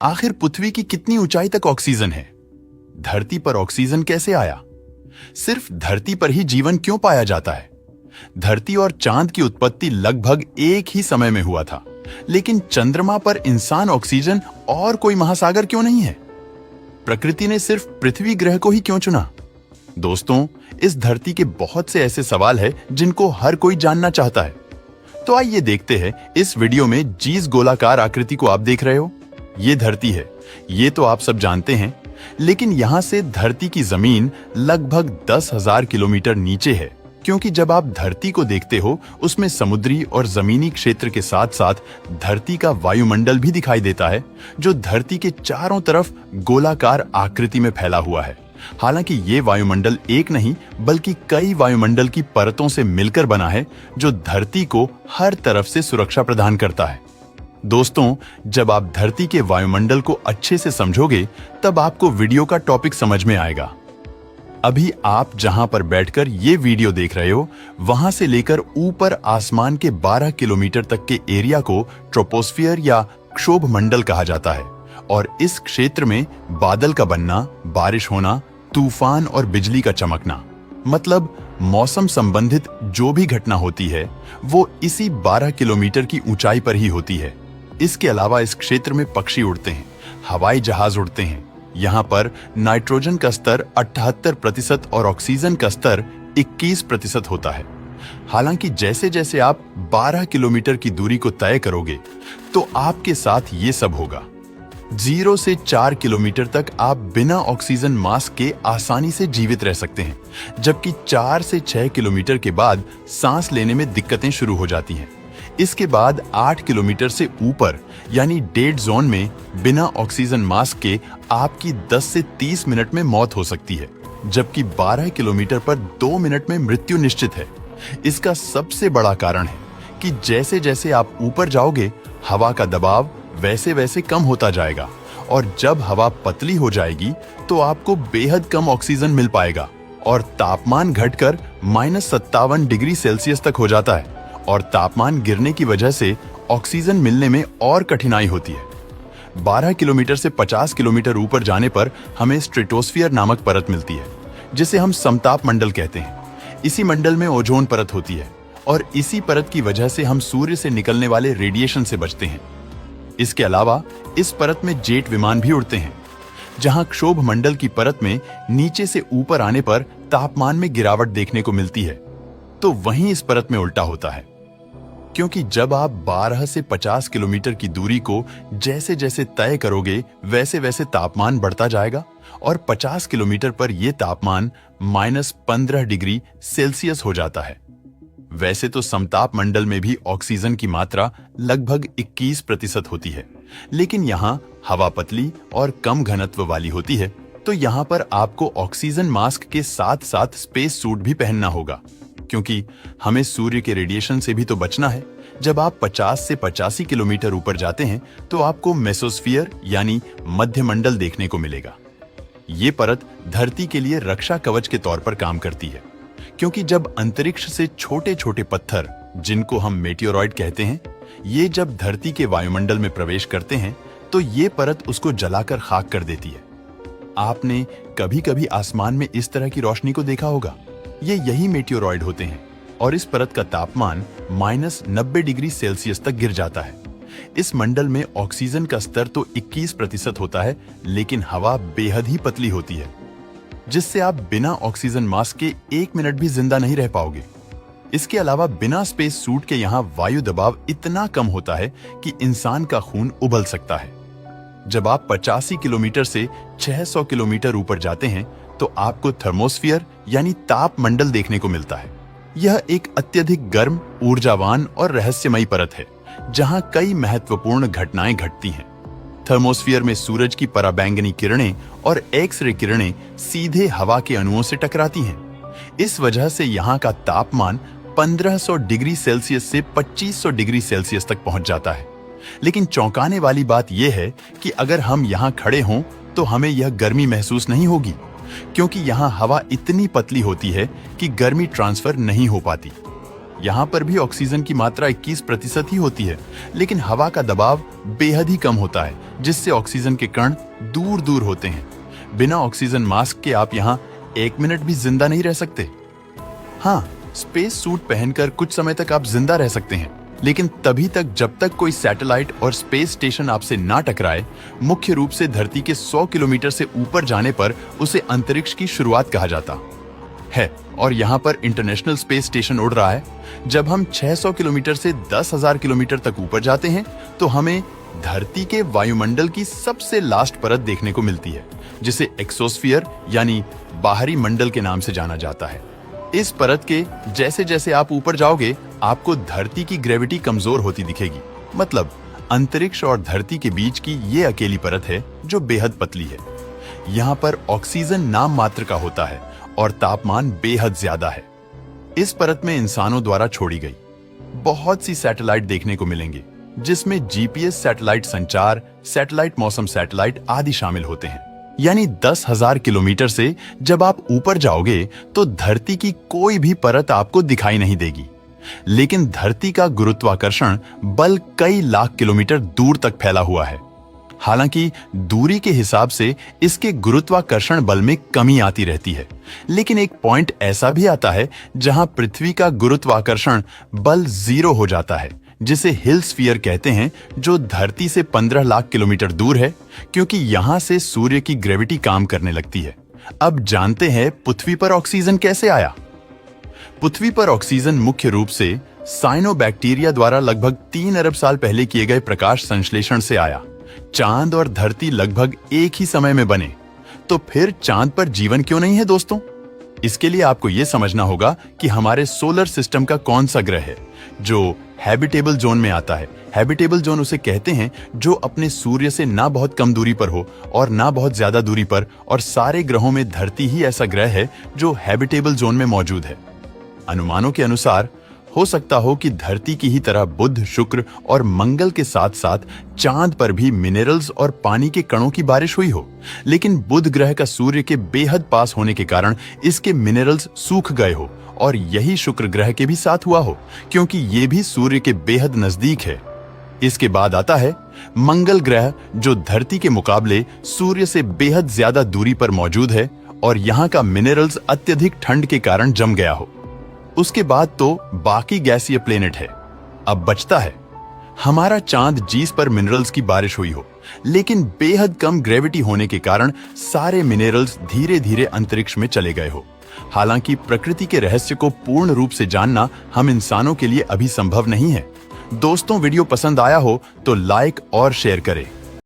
आखिर पृथ्वी की कितनी ऊंचाई तक ऑक्सीजन है? धरती पर ऑक्सीजन कैसे आया? सिर्फ धरती पर ही जीवन क्यों पाया जाता है? धरती और चांद की उत्पत्ति लगभग एक ही समय में हुआ था, लेकिन चंद्रमा पर इंसान, ऑक्सीजन और कोई महासागर क्यों नहीं है? प्रकृति ने सिर्फ पृथ्वी ग्रह को ही क्यों चुना? दोस्तों, इस धरती के बहुत से ऐसे सवाल हैं जिनको हर कोई जानना चाहता है। तो आइए देखते हैं इस वीडियो में। जिस गोलाकार आकृति को आप देख रहे हो, ये धरती है। ये तो आप सब जानते हैं, लेकिन यहां से धरती की जमीन लगभग 10,000 किलोमीटर नीचे है, क्योंकि जब आप धरती को देखते हो उसमें समुद्री और जमीनी क्षेत्र के साथ साथ धरती का वायुमंडल भी दिखाई देता है, जो धरती के चारों तरफ गोलाकार आकृति में फैला हुआ है। हालांकि ये वायुमंडल एक नहीं बल्कि कई वायुमंडल की परतों से मिलकर बना है, जो धरती को हर तरफ से सुरक्षा प्रदान करता है। दोस्तों, जब आप धरती के वायुमंडल को अच्छे से समझोगे, तब आपको वीडियो का टॉपिक समझ में आएगा। अभी आप जहां पर बैठकर ये वीडियो देख रहे हो, वहां से लेकर ऊपर आसमान के 12 किलोमीटर तक के एरिया को ट्रोपोस्फियर या क्षोभ मंडल कहा जाता है। और इस क्षेत्र में बादल का बनना, बारिश होना, तूफान और बिजली का चमकना, मतलब मौसम संबंधित जो भी घटना होती है, वो इसी 12 किलोमीटर की ऊंचाई पर ही होती है। इसके अलावा इस क्षेत्र में पक्षी उड़ते हैं, हवाई जहाज उड़ते हैं। यहाँ पर नाइट्रोजन का स्तर 78% और ऑक्सीजन का स्तर 21% होता है। हालांकि जैसे जैसे आप 12 किलोमीटर की दूरी को तय करोगे, तो आपके साथ ये सब होगा। 0 से 4 किलोमीटर तक आप बिना ऑक्सीजन मास्क के आसानी से जीवित रह सकते हैं, जबकि 4 से 6 किलोमीटर के बाद सांस लेने में दिक्कतें शुरू हो जाती हैं। इसके बाद 8 किलोमीटर से ऊपर यानी डेड जोन में बिना ऑक्सीजन मास्क के आपकी 10 से 30 मिनट में मौत हो सकती है, जबकि 12 किलोमीटर पर 2 मिनट में मृत्यु निश्चित है। इसका सबसे बड़ा कारण है कि जैसे जैसे आप ऊपर जाओगे, हवा का दबाव वैसे वैसे कम होता जाएगा, और जब हवा पतली हो जाएगी तो आपको बेहद कम ऑक्सीजन मिल पाएगा और तापमान घटकर -57 डिग्री सेल्सियस तक हो जाता है। और तापमान गिरने की वजह से ऑक्सीजन मिलने में और कठिनाई होती है। 12 किलोमीटर से 50 किलोमीटर ऊपर जाने पर हमें स्ट्रेटोस्फियर नामक परत मिलती है, जिसे हम समताप मंडल कहते हैं। इसी मंडल में ओजोन परत होती है, और इसी परत की वजह से हम सूर्य से निकलने वाले रेडिएशन से बचते हैं। इसके अलावा इस परत में जेट विमान भी उड़ते हैं। जहां क्षोभ मंडल की परत में नीचे से ऊपर आने पर तापमान में गिरावट देखने को मिलती है, तो वहीं इस परत में उल्टा होता है, क्योंकि जब आप 12 से 50 किलोमीटर की दूरी को जैसे जैसे तय करोगे, वैसे वैसे तापमान बढ़ता जाएगा, और 50 किलोमीटर पर यह तापमान -15 डिग्री सेल्सियस हो जाता है। वैसे तो समताप मंडल में भी ऑक्सीजन की मात्रा लगभग 21% होती है, लेकिन यहाँ हवा पतली और कम घनत्व वाली होती है, तो यहाँ पर आपको ऑक्सीजन मास्क के साथ साथ स्पेस सूट भी पहनना होगा, क्योंकि हमें सूर्य के रेडिएशन से भी तो बचना है। जब आप 50 से 85 किलोमीटर ऊपर जाते हैं, तो आपको मेसोस्फियर यानी मध्यमंडल देखने को मिलेगा। ये परत धरती के लिए रक्षा कवच के तौर पर काम करती है, क्योंकि जब अंतरिक्ष से छोटे छोटे पत्थर, जिनको हम मेटियोरॉइड कहते हैं, ये जब धरती के वायुमंडल में प्रवेश करते हैं, तो ये परत उसको जलाकर खाक कर देती है। आपने कभी कभी आसमान में इस तरह की रोशनी को देखा होगा। ये यही मेटियोरॉइड होते हैं, और इस परत का तापमान -90 डिग्री सेल्सियस तक गिर जाता है। इस मंडल में ऑक्सीजन का स्तर तो 21% होता है, लेकिन हवा बेहद ही पतली होती है, जिससे आप बिना ऑक्सीजन मास्क के 1 मिनट भी जिंदा नहीं रह पाओगे। इसके अलावा बिना स्पेस सूट के यहाँ वायु दबाव इतना कम होता है कि इंसान का खून उबल सकता है। जब आप 85 किलोमीटर से 600 किलोमीटर ऊपर जाते हैं, तो आपको थर्मोस्फियर यानी ताप मंडल देखने को मिलता है। यह एक अत्यधिक गर्म, ऊर्जावान और रहस्यमयी परत है, जहां कई महत्वपूर्ण घटनाएं घटती हैं। थर्मोस्फियर में सूरज की पराबैंगनी किरणें और एक्स-रे किरणें सीधे हवा के अणुओं से टकराती हैं। इस वजह से यहाँ का तापमान 1500 डिग्री सेल्सियस से 2500 डिग्री सेल्सियस तक पहुंच जाता है। लेकिन चौंकाने वाली बात यह है कि अगर हम यहाँ खड़े हों, तो हमें यह गर्मी महसूस नहीं होगी, क्योंकि यहाँ हवा इतनी पतली होती है कि गर्मी ट्रांसफर नहीं हो पाती। यहाँ पर भी ऑक्सीजन की मात्रा 21% ही होती है, लेकिन हवा का दबाव बेहद ही कम होता है, जिससे ऑक्सीजन के कण दूर दूर होते हैं। बिना ऑक्सीजन मास्क के आप यहाँ 1 मिनट भी जिंदा नहीं रह सकते। हाँ, स्पेस सूट पहनकर कुछ समय तक आप जिंदा रह सकते हैं, लेकिन तभी तक जब तक कोई सैटेलाइट और स्पेस स्टेशन आपसे ना टकराए। मुख्य रूप से धरती के 100 किलोमीटर से ऊपर जाने पर उसे अंतरिक्ष की शुरुआत कहा जाता है। और यहाँ पर इंटरनेशनल स्पेस स्टेशन उड़ रहा है। जब हम 600 किलोमीटर से 10,000 किलोमीटर तक ऊपर जाते हैं तो हमें धरती के वायुमंडल की सबसे लास्ट परत देखने को मिलती है, जिसे एक्सोस्फीयर यानी बाहरी मंडल के नाम से जाना जाता है। इस परत के जैसे जैसे आप ऊपर जाओगे, आपको धरती की ग्रेविटी कमजोर होती दिखेगी। मतलब अंतरिक्ष और धरती के बीच की ये अकेली परत है जो बेहद पतली है। यहाँ पर ऑक्सीजन नाम मात्र का होता है और तापमान बेहद ज्यादा है। इस परत में इंसानों द्वारा छोड़ी गई बहुत सी सैटेलाइट देखने को मिलेंगे, जिसमें जीपीएस सैटेलाइट, संचार सैटेलाइट, मौसम सैटेलाइट आदि शामिल होते हैं। यानी 10,000 किलोमीटर से जब आप ऊपर जाओगे तो धरती की कोई भी परत आपको दिखाई नहीं देगी, लेकिन धरती का गुरुत्वाकर्षण बल कई लाख किलोमीटर दूर तक फैला हुआ है। हालांकि दूरी के हिसाब से इसके गुरुत्वाकर्षण बल में कमी आती रहती है, लेकिन एक पॉइंट ऐसा भी आता है जहां पृथ्वी का गुरुत्वाकर्षण बल 0 हो जाता है, जिसे हिल स्फीयर कहते हैं, जो धरती से 15 लाख किलोमीटर दूर है, क्योंकि यहां से सूर्य की ग्रेविटी काम करने लगती है। अब जानते हैं पृथ्वी पर ऑक्सीजन कैसे आया। पृथ्वी पर ऑक्सीजन मुख्य रूप से साइनोबैक्टीरिया द्वारा लगभग 3 अरब साल पहले किए गए प्रकाश संश्लेषण से आया। चांद और धरती लगभग एक ही समय में बने, तो फिर चांद पर जीवन क्यों नहीं है दोस्तों? इसके लिए आपको यह समझना होगा कि हमारे सोलर सिस्टम का कौन सा ग्रह है जो हैबिटेबल जोन में आता है। हैबिटेबल जोन उसे कहते हैं जो अपने सूर्य से ना बहुत कम दूरी पर हो और ना बहुत ज्यादा दूरी पर, और सारे ग्रहों में धरती ही ऐसा ग्रह है जो हैबिटेबल जोन में मौजूद है। अनुमानों के अनुसार हो सकता हो कि धरती की ही तरह बुध, शुक्र और मंगल के साथ साथ चांद पर भी मिनरल्स और पानी के कणों की बारिश हुई हो, लेकिन बुध ग्रह का सूर्य के बेहद पास होने के कारण इसके मिनरल्स सूख गए हो, और यही शुक्र ग्रह के भी साथ हुआ हो, क्योंकि ये भी सूर्य के बेहद नजदीक है। इसके बाद आता है मंगल ग्रह, जो धरती के मुकाबले सूर्य से बेहद ज्यादा दूरी पर मौजूद है और यहाँ का मिनरल्स अत्यधिक ठंड के कारण जम गया हो। उसके बाद तो बाकी गैसीय प्लेनेट है। अब बचता है हमारा चांद, जिस पर मिनरल्स की बारिश हुई हो, लेकिन बेहद कम ग्रेविटी होने के कारण सारे मिनरल्स धीरे धीरे अंतरिक्ष में चले गए हो। हालांकि प्रकृति के रहस्य को पूर्ण रूप से जानना हम इंसानों के लिए अभी संभव नहीं है। दोस्तों, वीडियो पसंद आया हो तो लाइक और शेयर करें।